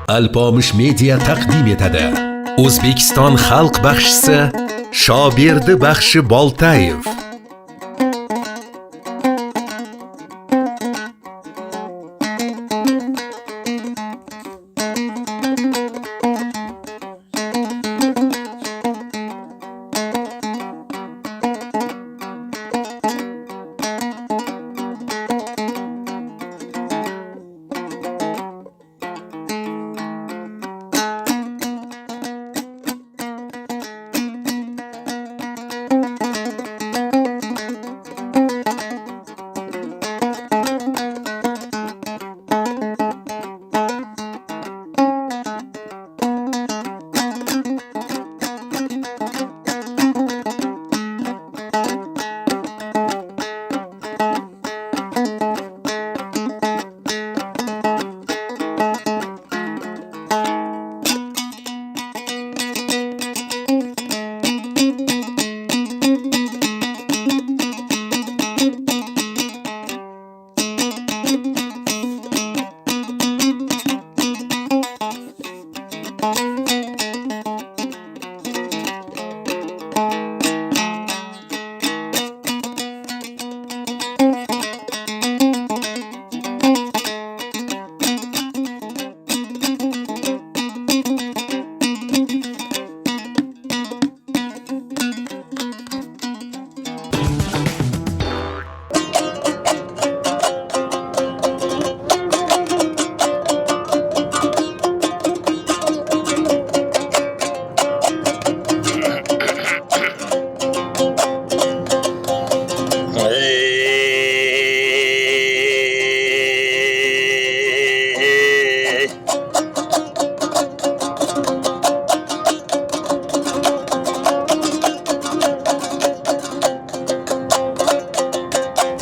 Alpomish Media taqdim etadi. O'zbekiston xalq baxshisi Shoberdi Baxshi Boltayev.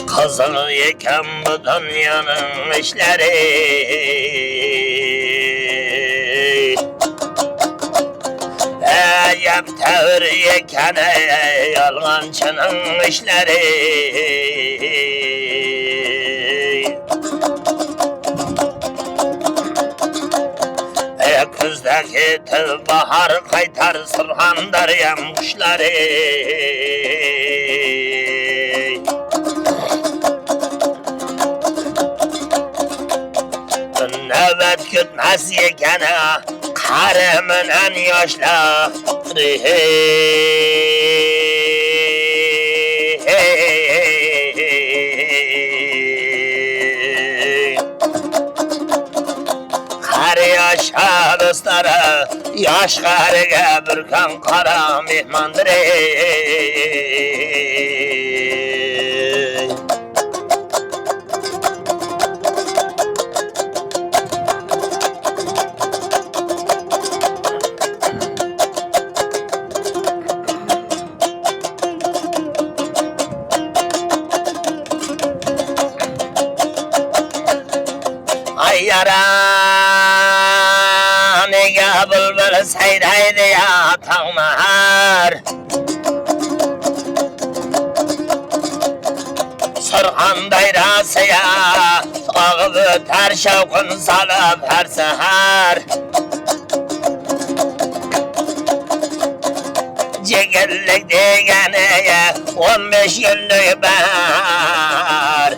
Kızıl yeken bu dünyanın işleri, yap tevr yeken yalgancının işleri. Küzdeki tıl bahar kaytar sırhan deryem kuşları. Nöbet gütmez yekene karımın en yaşları. Kar yaşa dostları, yaş karıga bürkan kara mihmandır. Ay yaran ya bülbül seyreydi ya tağmar. Sırhan dayrası ya ağı büter şevkun salıp her seher. Cegillik degene 15 günlük bahar.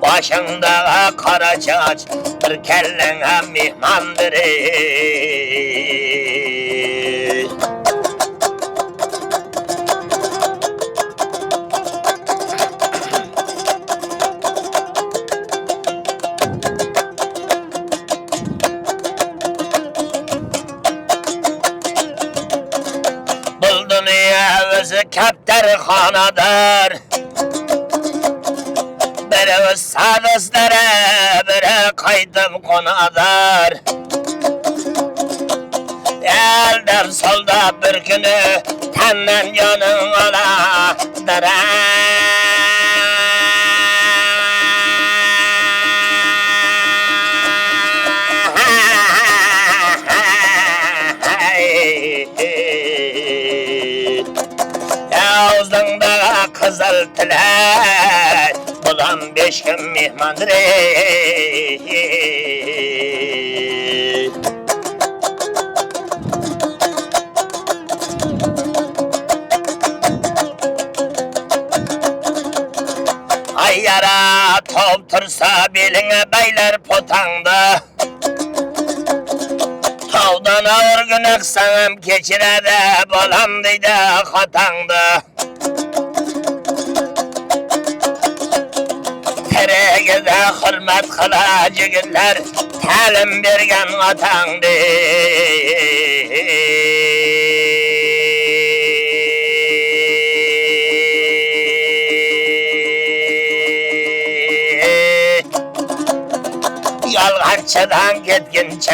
Başında kara çaç, bir kellene mihmandır. Bu dünya özü kapterxanadır. Biri sadızlara, biri kaydım konadır. Elden solda bir günü tenden yanın oladır. tilay bulan 5 gün mehmandır Ay yara top tursa beline beyler potangda Tavdan ağır gün aksanım keçirede balam deydi hatangda Teregide hürmet kılacı günler talim bergen atangdı Yalğançadan ketkince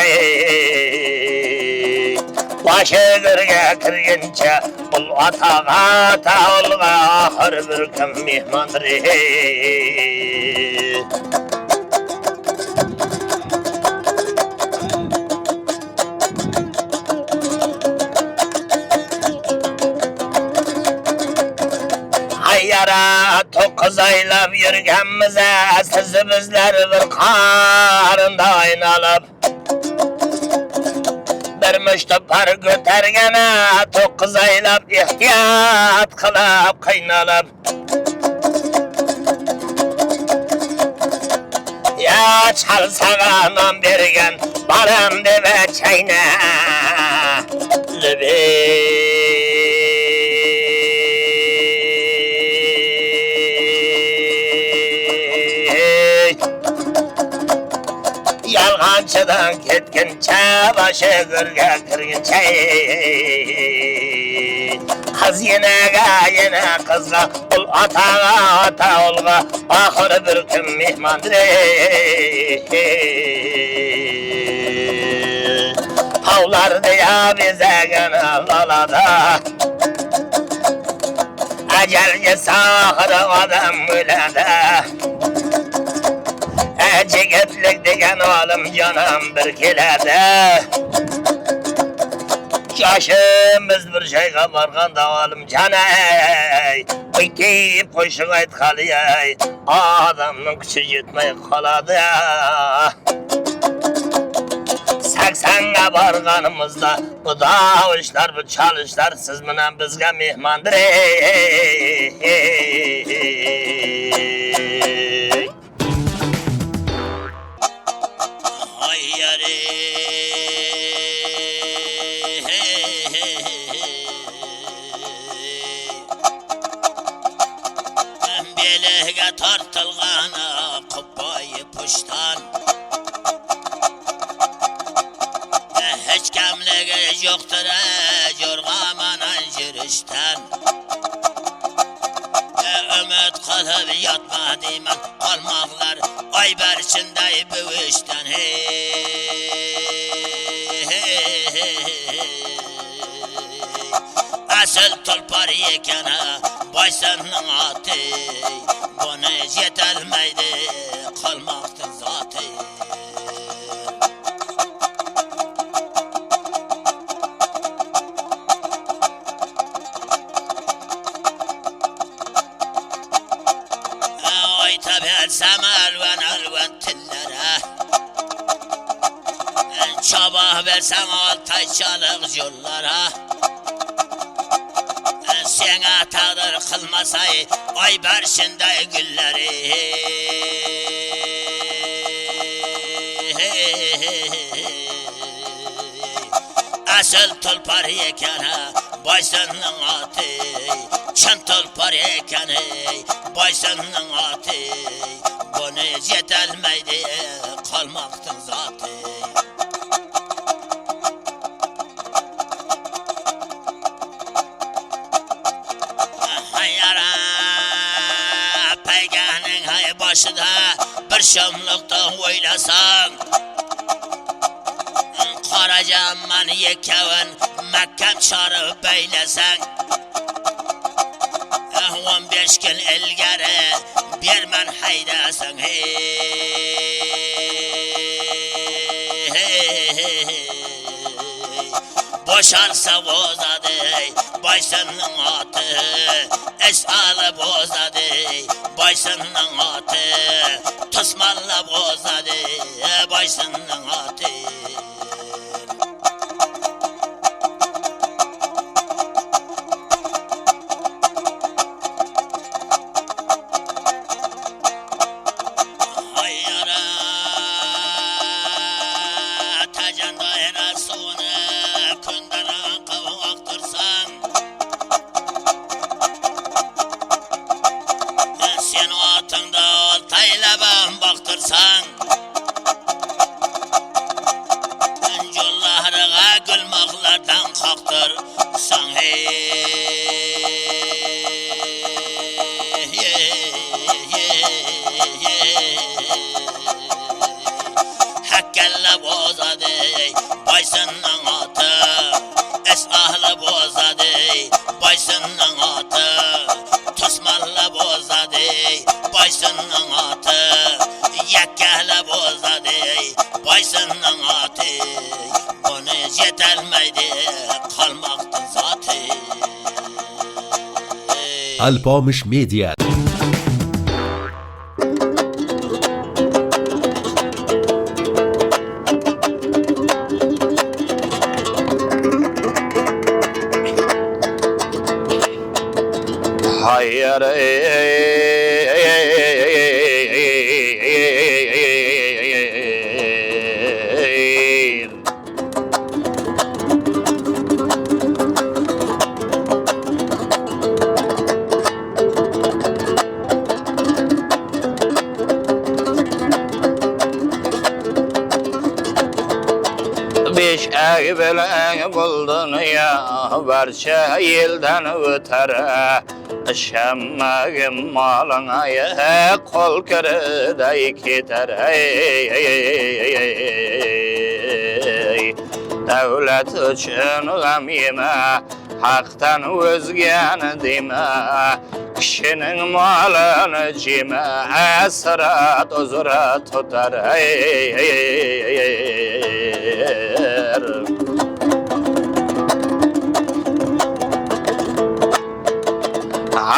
başı gırga kirgince Ul atağa taolga ahır bir kim mehmandır Yara 9 aylab yürgenmize sizi bizler bir karında aynalıp Bir müştepar götergene 9 aylab ihtiyat kılıp kıynalıp Ya çalsağa nam bergen balam deve çayna Yalğançıdan ketkince başı gırga kırgınca Kız yine kızga ul atağa ata olga ahır bir kim mehmandır Tavlar diya bize gene lalada Ecelci sahırı adam ölede Ceketlik degen oğlum canım bir kelede Yaşımız bir şeyga barganda oğlum canay Bekeyip koşuk ayt kalıyay Adamın küçü yetmey kaladı 80'e barganımızda Bu davuşlar bu çalışlar Siz menen bizge mehmandır Belege tartılgana kubba'yı puştan Hiç kemlege yoktur yorgamanan jirişten Ümit kalıp yatma deyman kalmaklar Ayber içinde büvüşten Asıl tulpar yekene başsanın atı Bunu yetelmeydi kalmaktın zatı Ay tabi etsem elven tillere Çaba versem altay çalık yollara Sene tağdır kılmasay ay berşinde gülleri Asıl tulpar yekene başsanın atı Çın tulpar yekene başsanın atı Bunu yetelmeydi kalmaktın zatı Başıda bir şamlıkta oylasan Karacaman yekevin Mekkem çarıp beylesen 15 gün ilgari bir men haydasan boşalsa bozadı başının atı, eşalı bozadı başının atı, tosmalla bozadı başının atı. Baktırsan yollarına gülmaklardan kalktırsan Hakkella bozadı başının atı, esahlı bozadı başının atı, tosmalla bozadı başının atı, yakkahle bozadı başının atı. Bunu yetelmeydi kalmaktın zatı. Alpomish Media. Hayır beş ay bilen buldun ya, barcha yeldan o'tar şemmagim malına ya, kol kiriday ketar. Davlat uchun g'am yema, haqdan o'zgani dema, kishining molini jema, asrat uzra tutar.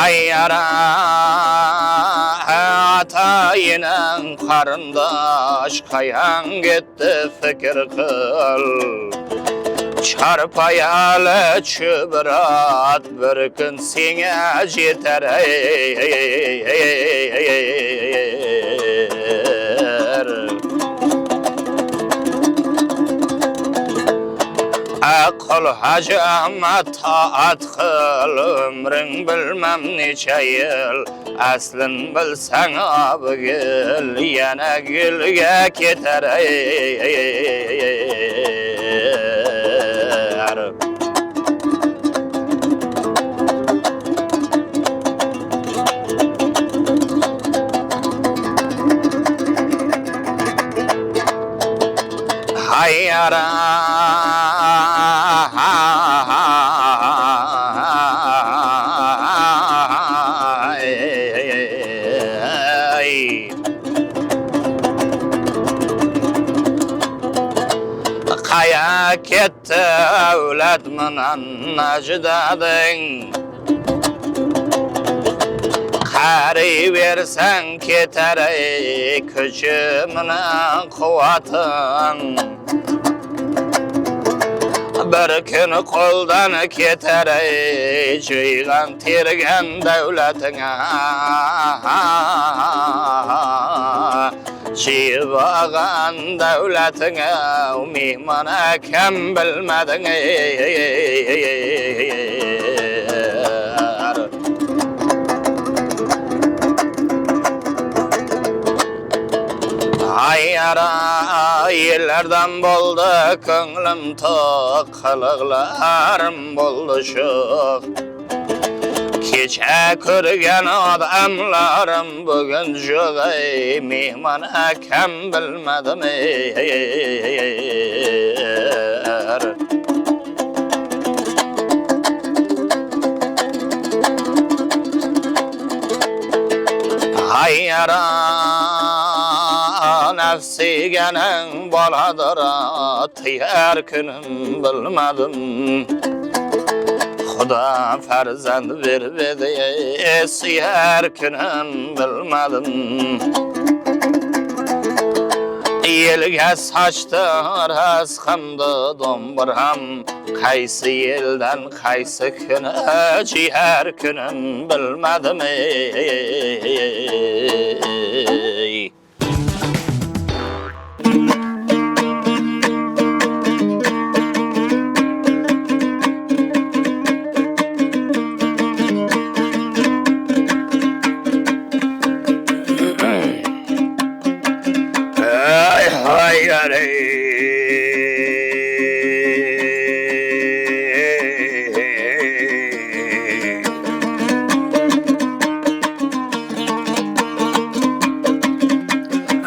Hayyara atayının qarindosh qayan gitti fikr qil, çarpayalı çubrat bir kun senga jetar. Akıl hacama taat qil, ömrün bilmem necha yil, aslin bilsang abgil, yana gulga ketar. Hayyara Kaya ketti evlat minan ajdading, qari versen ketar kuchi minan quvvating. Bir kun qo'ldan ketar jiygan tergan davlatinga, jiygan davlatinga mehmona kam bilmading. Hayyara yillardan bo'ldi ko'nglim to'q, qiliqlarim bo'ldi sho'x. Kecha ko'rgan odamlarim bugun yo'q, mehmon akam bilmadim. Hayyara nafsi Degenin baladır tiyar günüm bilmedim. Xuda farzand vermedi siyar günüm bilmedim. Elge saçtır asqımdı domburam. Qaysı elden qaysı günü ciğer günüm bilmedim.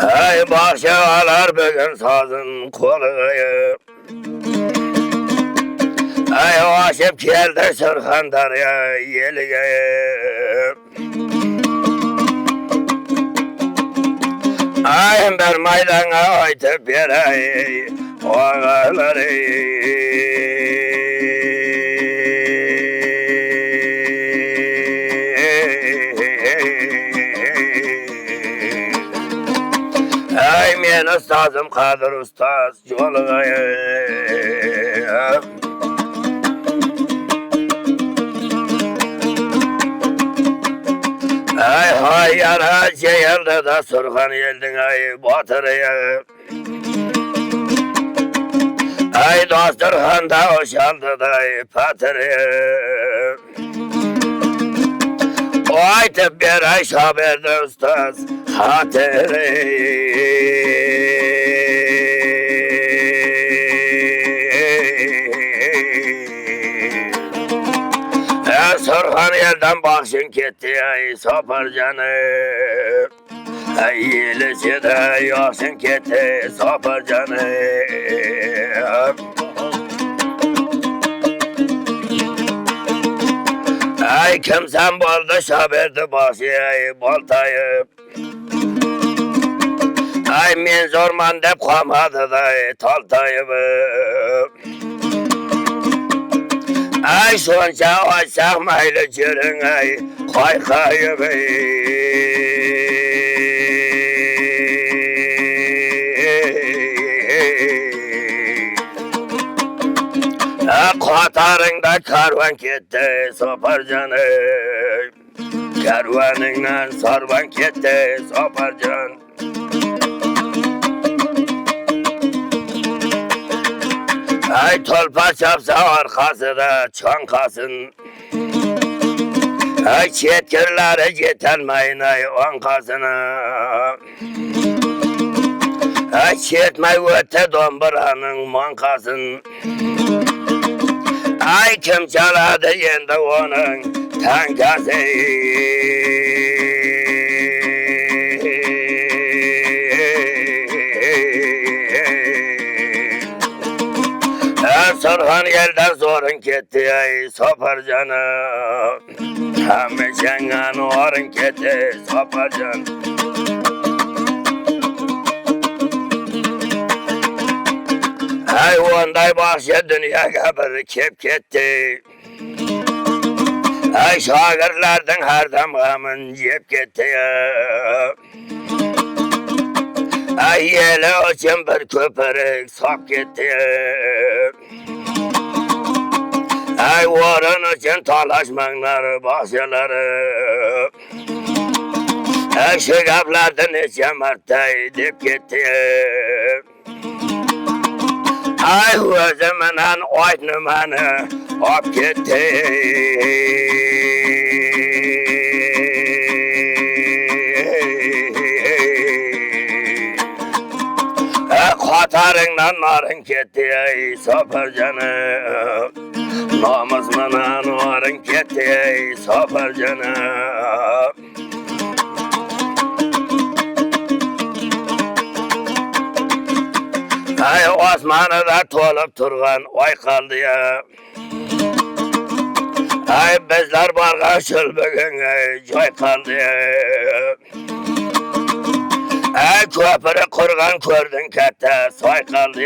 Ay bahçevalar bugün sazın koluyu. Ay aşıp geldi Surxandarya yeliye. Ay ben maydana aytıp yerey oğaları. Ay men ustazım Kadir ustaz yolgayı. Ay hay yara yerde da Surxan yeldin ay batırıya. Ay dosturxanda oşaldı da patırıya. O aytıp bir ay şaberdi ustaz hatırı. Surxan yerden bakşın gitti ay sopar canım. Ay yelisi de yoksın gitti sopar canım. Ay kimsen buldu şaberdi bakşı ay boltayıp. Ay men zorman dep komadı da toltayıp. Ay şonca açsak maylı jürün ay kaykayıp. Qatarında karvan gitti sopar canım. Karvanından sarvan gitti sopar can. Ay tolpa çapsa arkasında çonkasın. Ay çetkirleri yetelmeyin ay onkasına. Ay çetmey öte domburanın mankasın. Ay kim çaladı yendi onun tankası. Surxan yerden zorun gitti ay sopar canım. Hameşengan orun gitti sopar can. Ay onday bahçe dünyaya bir kep gitti. Ay şagirlerden her damgamın yep gitti. Ay yeli için bir köpürük sok gitti. Ay orun için talaşmanlar bahçeleri. Ay şıgaplardan içe martay dip gitti. Ay özümünden oynumanı op gitti. Qatarından narın gitti ey sopar canım. Namusmanan narın gitti ey sopar canım. Ay osmanıda tolup turgan oy kaldı ya. Ay bizler barga şıl bugün joy kaldı ya. Ay köpürü kurgan kördün katta soykaldı.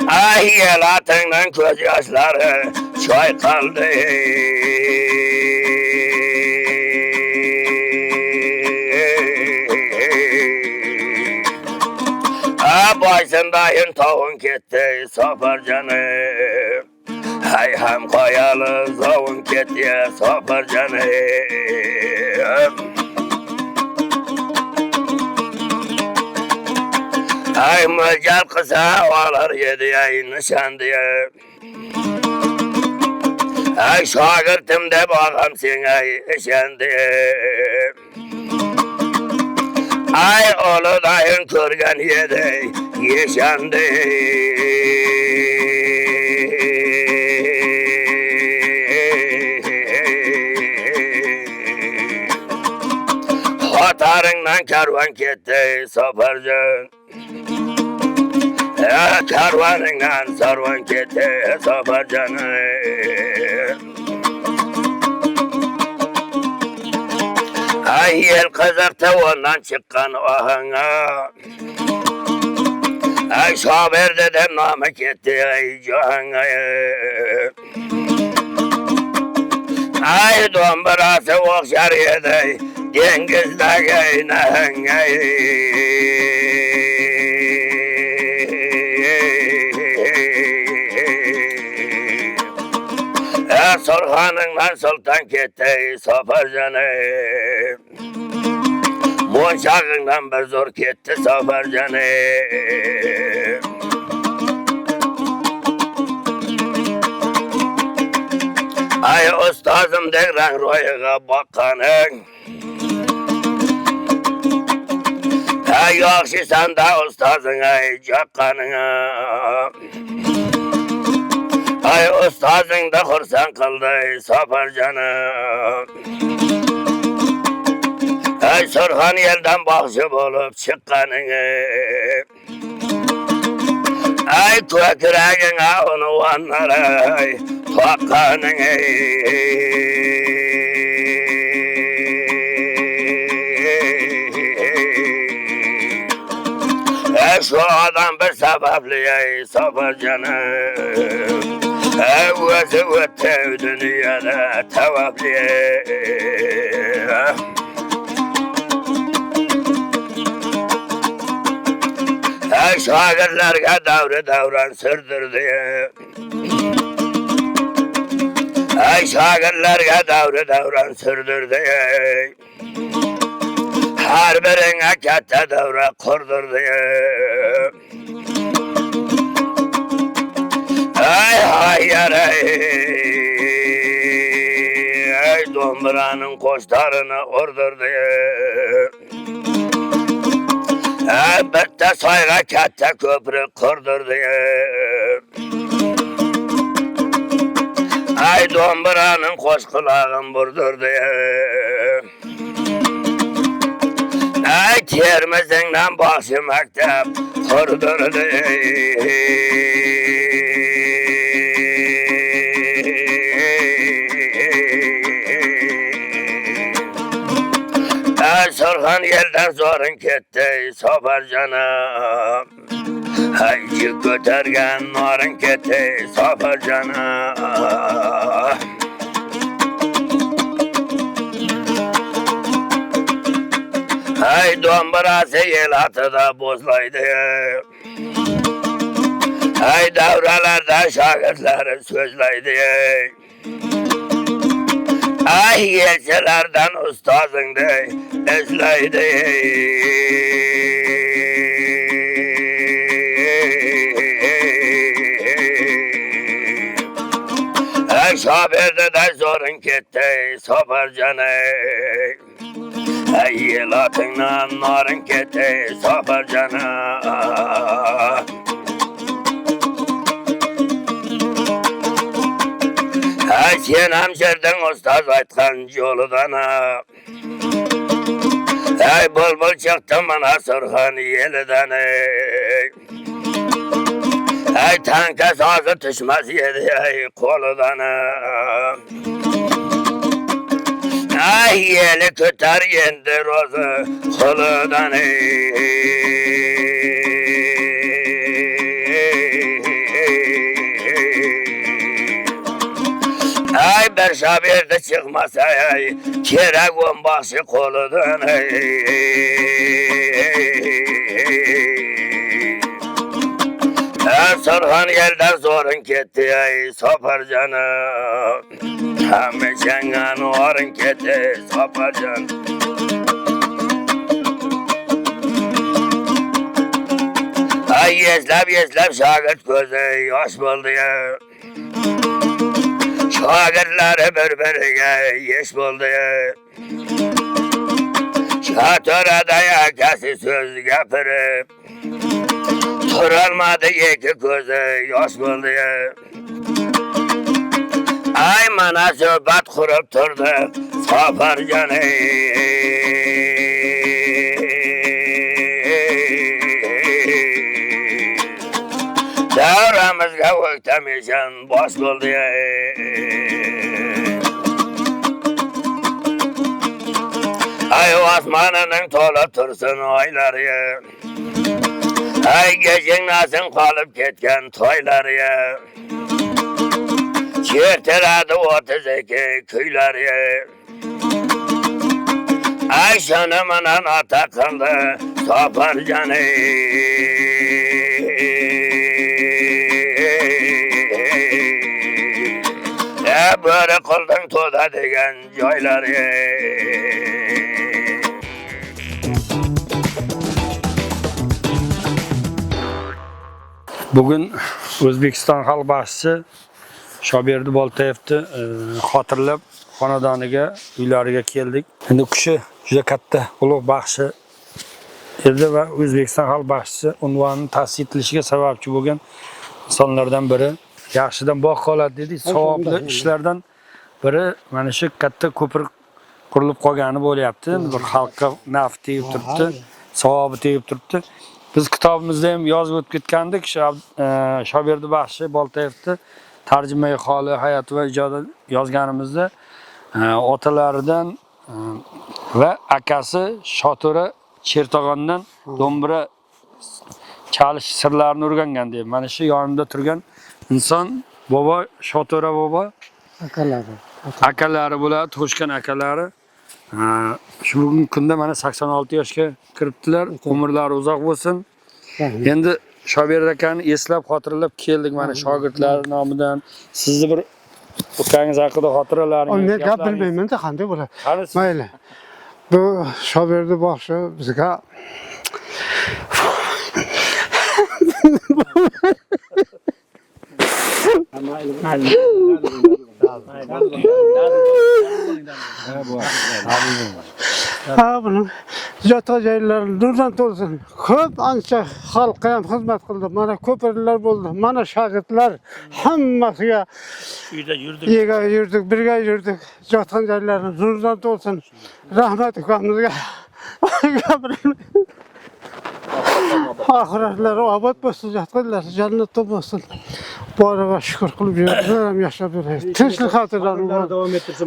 Ay yelatından göz yaşları çoy kaldı. Başındayın tavuğun gitti sofar canım. Hay hem koyalı zavun gitti sofar canım. Ay mücel kısa oğlar yedi ay nişan diye. Ay şagirtim de bağım sen ay işen diye. Ay oğlu dayın körgen yedi yaşandı. Hatarından kervan gitti safarcan. Kervanından sarvan gitti safarcan. Ay yel kızak tavandan çıkan ahanga. Ay şaber dedem namek etti ay cahanga. Ay dombrası okşar yedi dengizdeki nahanga. Sorhanından sultan gitti sofar canım. Monşağından bir zor gitti sofar canım. Ay ustazım dekran royga bakkanın. Ay yakşı sen de ustazın ay cakkanın. Ay ustazın da kursan kıldı sofar canım. Ay Sorhan yerden bahşıp olup çıkkanın. Ay köküreğin onu vanlara tuakkanın. Şu adam bir sebepliye sofar canım. Evvezi öte dünyada tevafliye. Şagirlerge devri devran sürdürdü. Şagirlerge devri devran sürdürdü. Her birine kette devre kurdurdu. Ay hayır ay dombranın koçlarını ordurdu. Bitti sayga kette köprü kurdurdu. Ay dombranın koç kulağın vurdurdu. Ay termizinden başı mektep kurdurdu. Sorhan yerden zorun gitti sofar canım. Haycı götergen narın gitti sofar canım. Ay dombrası yel atıda bozlaydı. Ay davralarda şagirtleri sözlaydı. Ay yelçelerden ustazın de ezleydi. Ay şaberde de zorun gitti sofar canım. Ay yelatından narın gitti sofar canım. Ay sen hemşerden ustaz aytkan yoludan. Ay bol bol çıktım bana Sorhan yeliden. Ay tanka sazı düşmez yedi ay koludan. Ay yeli tutar yendi rozu kuludan Ay bir şabirde çıkmasa ay Kerek onbaşı koludan Sarhan yerden zorun ketti ay sopar canım Hamme şengan orun ketti sopar canım Ay yeslep şagırt gözü yaş buldu ya Şagirtleri birbirine yeş buldu ya Şatorada yakası söz gapirip Turalmadı iki gözü yaş buldu ya Ay mana söhbət kurup turdu Safar canı Davramızga o'ktamaysan bosh bo'ldi Ay osmonining to'lib tursin oylari Ay gecingnasin qolib ketgan to'ylari Chertiradi 32 kuylari Ay shuni bilan ota qildi Sopar jani Böyle kıldın toda degen joylari Bugün O'zbekiston xalq başçısı Shoberdi Boltaevni xotirlab xonadoniga, uylariga keldik. Endi kishi juda katta ulug' baxshi edi va O'zbekiston xalq başçısı unvonini ta'sis etilishiga sababchi bo'lgan insonlardan biri. Yaxshidan bog' qoladi dedik, savobli ishlardan biri mana shu katta ko'prik qurilib qolgani bo'lyapti. Bir xalqqa naf tegib turibdi, savobi tegib turibdi. Biz kitobimizda ham yozib o'tib ketgandik, Shoberdi Baxshi Boltaevni tarjimai holi, hayot va ijodi yozganimizda otalaridan va akasi Shotura Chertog'ondan do'mbira chalish sirlarini o'rgangan deb. Mana shu yonimda turgan inson bobo Shotura bobo akalari bo'ladi, to'shgan akalari. Shu bugungi kunda mana 86 yoshga kiribdilar. Umrlari uzoq bo'lsin. Endi Shoberdi akani eslab xotirlab keldik mana shogirdlar nomidan. Sizni bir ukangiz haqida xotiralaringiz. Men gap bilmayman-da, qanday bo'ladi? Mayli. Bu Shoberdi Baxshi bizga bunu jotgan joylari nurdan to'lsin. Ko'p ancha xalqqa ham xizmat qildi. Mana ko'pirlar bo'ldi. Mana shogirdlar hammasiga uyda yurdik, birga yurdik. Jotgan joylari nurdan to'lsin. Rahmat ukamizga. Ahiretlari obod bo'lsin, jotganlari jannatda bo'lsin. Boriga shukr qilib yuriblar, ham yashab yuriblar. Tinchlik xotirlarini davom ettirsin.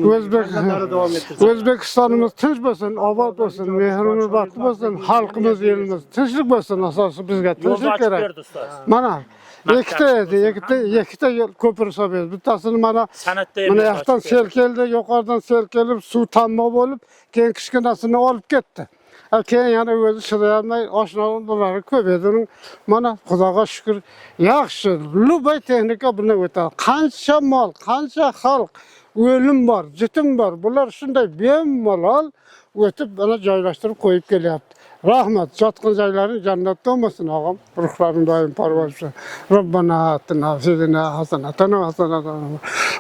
O'zbekistonimiz tinch bo'lsin, obod bo'lsin, mehrimiz baxtli bo'lsin, xalqimiz, elimiz tinchlik bo'lsin. Asosi bizga tinchlik kerak. Mana ikkita ko'pir hisoblaymiz. Bittasini mana yoqdan sel keldi, yuqoridan sel kelib, suv tammo bo'lib, keyin kichkinasini olib ketdi. Keyin yana o'zi chidayolmay oshnolarni ko'p edi. Mana Xudoga shukr, yaxshi, lubay texnika bilan o'tadi. Qancha mol, qancha xalq, o'lim bor, yetim bor. Bular shunday bemalol o'tib mana joylashtirib qo'yib kelyapti. Rahmat, jotgan joylaring jannatda bo'lsin, og'am. Ruhlaring doim parvoz bo'lsin. Robbana atina fid-dunya hasanatan va hasanatan.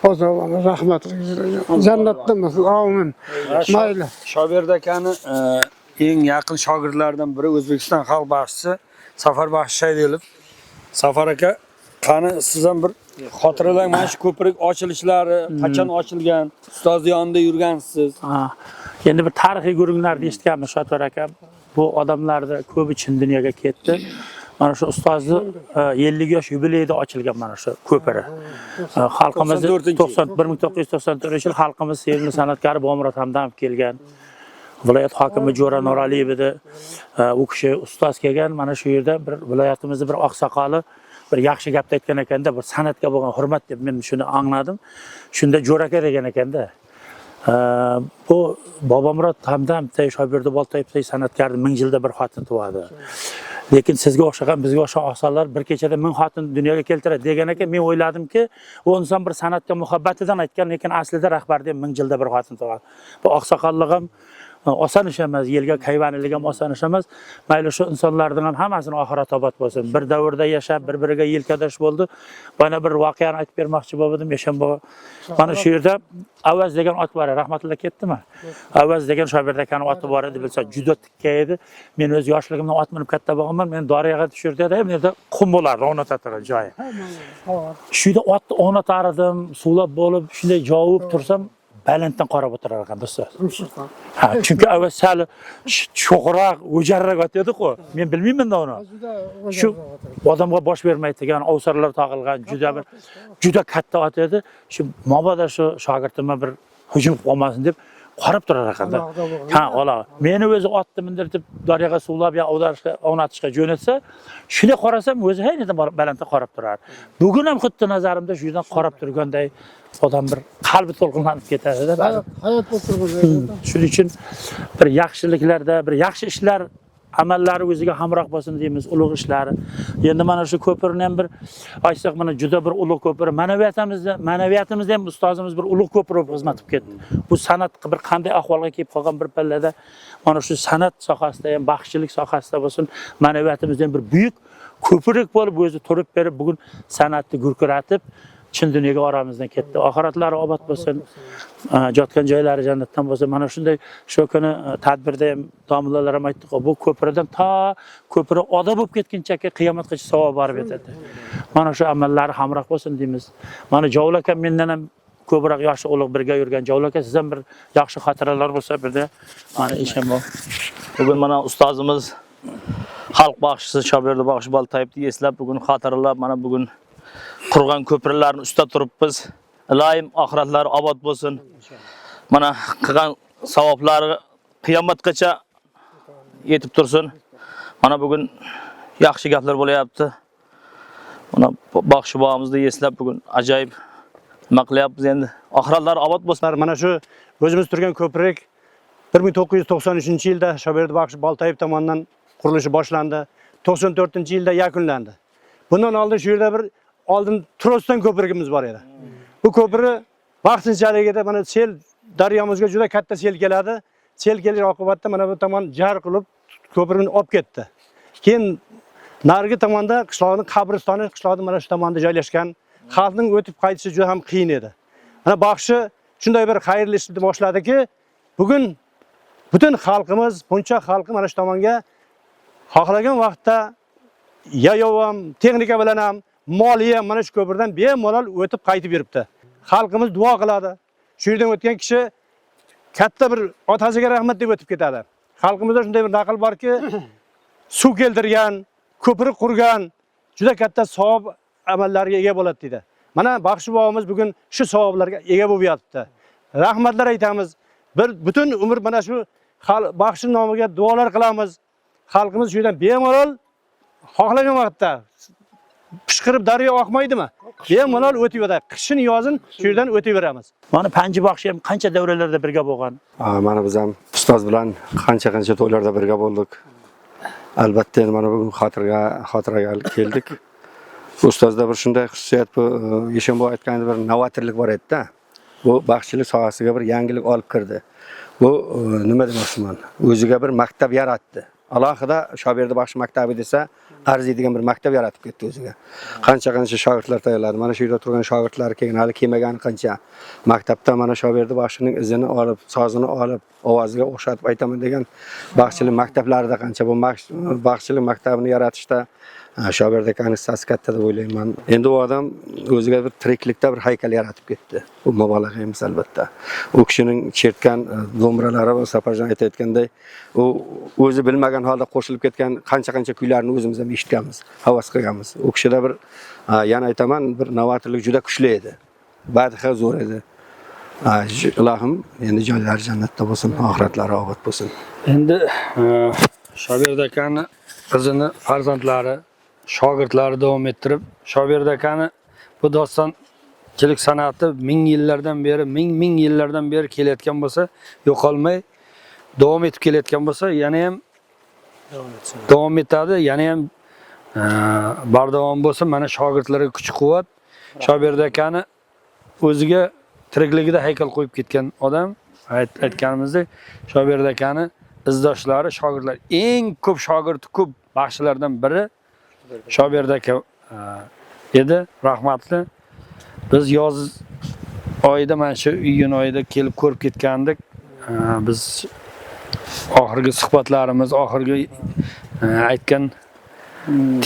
O'zingizga rahmat, jannatda bo'lsin. Amin. Mayli. Shoberdi akani eng yaqin shogirdlaridan biri O'zbekiston xalq baxshisi Safar Baxshi Shaydilov. Safar aka, qani siz ham bir xotiralang, mana shu ko'prik ochilishlari qachon ochilgan? Ustoz yonida yurgansiz. Endi bir tarixiy guruhlarni eshitganmiz Shotura aka. Bu odamlarni ko'pi chin dunyoga ketdi. Mana shu ustozni 50 yosh yubileyida ochilgan mana shu ko'piri. Xalqimiz 1994-yil xalqimiz sevimli san'atkori Bomurod Hamdamov kelgan. Viloyat hokimi Jo'ra Nuraliyev edi. U kishi ustoz kelgan, mana shu yerda bir viloyatimizning bir oqsoqoli bir yaxshi gapni aytgan ekanda, bir san'atga bo'lgan hurmat deb men shuni angladim. Shunda Jo'ra aka degan ekanda. Bu Bobomurod Hamdamovday, Shobirdi Boltoyevday san'atkorning 1000 yilda bir xotin tug'adi. Lekin sizga o'xshagan, bizga o'xshagan oqsoqlar bir kechada 1000 xotin dunyoga keltiradi degan ekan, men o'yladimki, u inson bir san'atga muhabbatidan aytgan, lekin aslida rahbarda 1000 yilda bir xotin tug'adi. Bu oqsoqollik ham oson ish emas, yelga kayvanilik ham oson ish emas. Mayli shu insonlarning ham hammasini oxirat obod bo'lsin. Bir davrda yashab, bir-biriga yelkadosh bo'ldi. Mana bir voqeani aytib bermoqchi bo'ldim, Yashanbo. Mana shu yerda Avaz degan ot bor, rahmatulloh ketdimi? Avaz degan Shobirdi akaning oti bor edi, bilsa juda tikka edi. Men o'z yoshligimdan ot minib katta bo'lganman. Men Doriyaga tushirdi, bu yerda qum bo'lardi, o'rnatadigan joyi. Shu yerda otni o'rnatar edim, suvlab bo'lib, shunday javob tursam, balanddan qarab o'tirar ekan do'stlar. Ha, chunki avval sal cho'g'roq, o'jarroq o'tadi-ku. Men bilmayman uni. Shu odamga bosh bermaydigan, ovsarlar tog'ilgan juda katta ot edi. Shu mabodo shu shogirdimga bir hujum qilmasin deb qarab turar ekanda. Ha, ola. Meni o'zi otni mindirib Doriyaga suvlab ya o'rnatishga jo'natsa, shuni qarasam o'zi haynidan balandda qarab turar. Bugun ham xuddi nazarimda shu yerdan qarab turganday odam bir qalbi to'lqinlanib ketadi-da. Hayot o'tirgan. Shuning uchun bir yaxshiliklarda, bir yaxshi ishlar amallari o'ziga hamroh bo'lsin deymiz, ulug' ishlari. Endi mana shu ko'pirni ham bir aytsak, mana juda bir ulug' ko'pir. Ma'naviyatimizda ham ustozimiz bir ulug' ko'pir bo'lib xizmat qilib ketdi. Bu san'at bir qanday ahvolga kelib qolgan bir pallada mana shu san'at sohasida ham, baxshilik sohasida bo'lsin, ma'naviyatimizda ham bir buyuk ko'pirik bo'lib o'zi turib berib, bugun san'atni gurkiratib chin dunyoga oramizdan ketdi. Oxiratlari obod bo'lsin, jotgan joylari jannatdan bo'lsin. Mana shunday shu kuni tadbirda ham domlalar ham aytdi, bu ko'pirdan to ko'piri oda bo'lib ketguncha qiyomatgacha savob borib ketadi. Mana shu amallari hamroh bo'lsin deymiz. Mana Javul aka mendan ham ko'proq yoshi ulug' birga yurgan Javul aka, sizdan bir yaxshi xotiralar bo'lsa birda mana ishim bor. Bugun mana ustozimiz xalq baxshisi Shobirdi Boltoyevni eslab, bugun xotiralab, mana bugun qurgan ko'pirlarni usta turibmiz. Iloyim oxiratlari obod bo'lsin. Mana qilgan savoblari qiyomatgacha yetib tursin. Mana bugun yaxshi gaplar bo'layapti. Mana baxshi boğimizni eslab bugun ajoyib nima qilyapmiz endi. Oxiratlari obod bo'lsin. Mana shu o'zimiz turgan ko'prik 1993-yilda Shobirdi Boltoyev tomonidan qurilishi boshlandi. 94-yilda yakunlandi. Bundan oldin shu yerda bir Trosdan ko'prigimiz bor edi. Bu ko'pri vaqtinchaligida mana sel daryomizga juda katta sel keladi. Sel kelish oqibatida mana bu tomon jar qilib ko'prini olib ketdi. Keyin narigi tomonda qishloqning qabristoni, qishloqning mana shu tomonda joylashgan, xalqning o'tib qaytishi juda ham qiyin edi. Mana baxshi shunday bir xayrli ishni boshladiki, bugun butun xalqimiz, buncha xalqi mana shu tomonga xohlagan vaqtda yayov ham, texnika bilan ham, moliya mana shu ko'pirdan bemalol o'tib qaytib yuribdi. Xalqimiz duo qiladi. Shu yerdan o'tgan kishi katta bir otasiga rahmat deb o'tib ketadi. Xalqimizda shunday bir naql borki, suv keltirgan, ko'prik qurgan juda katta savob amallariga ega bo'ladi dedi. Mana baxshi boğimiz bugun shu savoblarga ega bo'lib yotibdi. Rahmatlar aytamiz. Butun umr mana shu baxshi nomiga duolar qilamiz. Xalqimiz shu yerdan bemalol xohlagan vaqtda pishqirib daryo oqmaydimi? Bemalol o'tib yotadi. Qishin yozin shu yerdan o'tib beramiz. Mana Panji baxshi ham qancha davralarda birga bo'lgan. Mana biz ham ustoz bilan qancha to'ylarda birga bo'ldik. Albatta mana bugun xotiraga keldik. Ustozda bir shunday xususiyat, bu Yashanbo aytganda bir novatorlik bor edi-da. Bu baxshilik sohasiga bir yangilik olib kirdi. Bu nima demoqchiman? O'ziga bir maktab yaratdi. Alohida Shobirdi baxshi maktabi desa, arziydigan bir maktab yaratib ketdi o'ziga. Qancha shogirdlar tayyorladi. Mana shu yerda turgan shogirdlar keyin hali kelmagan qancha maktabda mana Shobirdi baxshining izini olib, sozini olib, ovoziga o'xshatib aytaman degan baxshilik maktablarida qancha bu baxshilik maktabini yaratishda Shobir akani hissasi katta deb o'ylayman. Endi u odam o'ziga bir tiriklikda bir haykal yaratib ketdi. Bu mubolag'a emas albatta. U kishining chertgan do'mbralari va Saparjon aytayotganday, u o'zi bilmagan holda qo'shilib ketgan qancha kuylarni o'zimiz ham eshitganmiz, havas qilganmiz. U kishida bir yana aytaman, bir novatorlik juda kuchli edi. Badiha zo'r edi. Ilohim endi joylari jannatda bo'lsin, oxiratlari obod bo'lsin. Endi Shobir akani qizini farzandlari, shogirdlari davom ettirib, Shobir akani bu dostonchilik san'ati ming yillardan beri kelayotgan bo'lsa, yo'qolmay davom etib kelayotgan bo'lsa, yana ham davom etadi, yana ham bardavom bo'lsin. Mana shogirdlarga kuch-quvvat. Shobir akani o'ziga tirikligida haykal qo'yib ketgan odam, aytganimizdek, Shobir akani izdoshlari, shogirdlar, eng ko'p shogirdi ko'p baxshilardan biri Shobir aka edi, rahmatli. Biz yoz oyida, mana shu iyun oyida kelib ko'rib ketgandik. Biz oxirgi suhbatlarimiz, oxirgi aytgan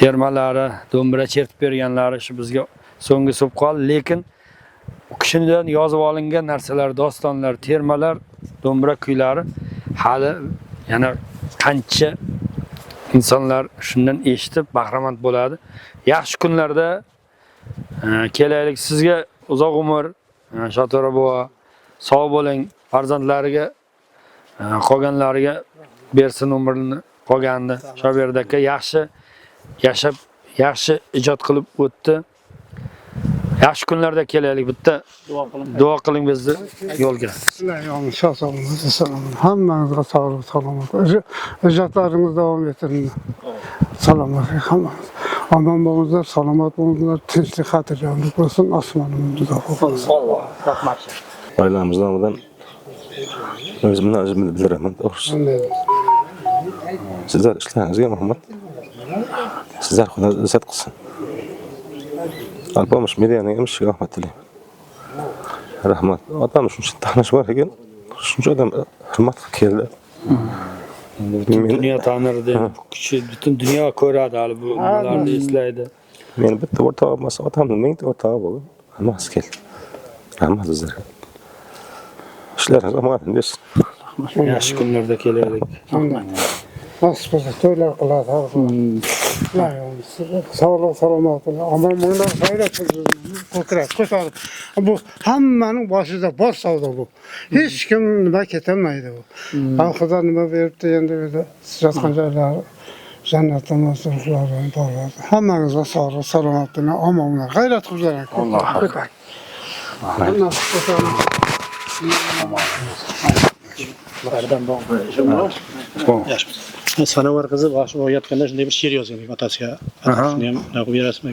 termalari, do'mbira chertib berganlari shu bizga so'nggi so'p qoldi, lekin u kishidan yozib olingan narsalar, dostonlar, termalar, do'mbira kuylari hali yana qancha insonlar shundan eshitib bahramand bo'ladi. Yaxshi kunlarda kelaylik. Sizga uzoq umr, Shoto'ra bova, sog' bo'ling, farzandlariga, qolganlariga bersin umrini qolganini. Shobir aka yaxshi yashab, yaxshi ijod qilib o'tdi. Yaxshi kunlarda kelaylik, bitta duo qiling bizni yo'lga. Ilohim sog' salomat, hammangizga sog'lik, salomat. Ijodlaringiz davom ettirin. Salomat, hammangiz. Omon bo'linglar, salomat bo'linglar, tinchlik, xotirjamlik bo'lsin, osmonimiz juda bo'lsin. Alloh rahmat. Oilamiz nomidan o'zimni bildiraman, to'g'risi. Sizlar ishlaringizga rahmat. Sizlar Xudo izzat qilsin. Alpomish medianing ishiga rahmat tilayman. Rahmat. Otam shuncha tanish bor ekan, shuncha odam hurmat qilib keldi. Dunyo tanirdi, kishi butun dunyo ko'radi, hali bu nimalarni eslaydi. Men bitta o'rtog'im bo'lsa, otamning mingta o'rtog'i bo'lgan. Hammasi keldi. Rahmat sizlarga. Ishlaringiz rahmat bersin. Yaxshi kunlarda kelaylik. Nasib bo'lsa to'ylar qiladi. Sog'lik, salomat bo'ling. Omon bo'linglar, g'ayrat ko'tarib. Bu hammaning boshida bor savdo bu. Hech kim nima ketolmaydi bu. Xudo nima beribdi endi siz yotgan joylari jannatda masruflarini boradi. Hammangizga sog'lik, salomat bo'ling. Omon bo'linglar. G'ayrat qilinglar. Alloh akbar. Sanovar qizi boshi yotganda shunday bir she'r yozgan otasiga. Shuni ham o'qib berasizmi?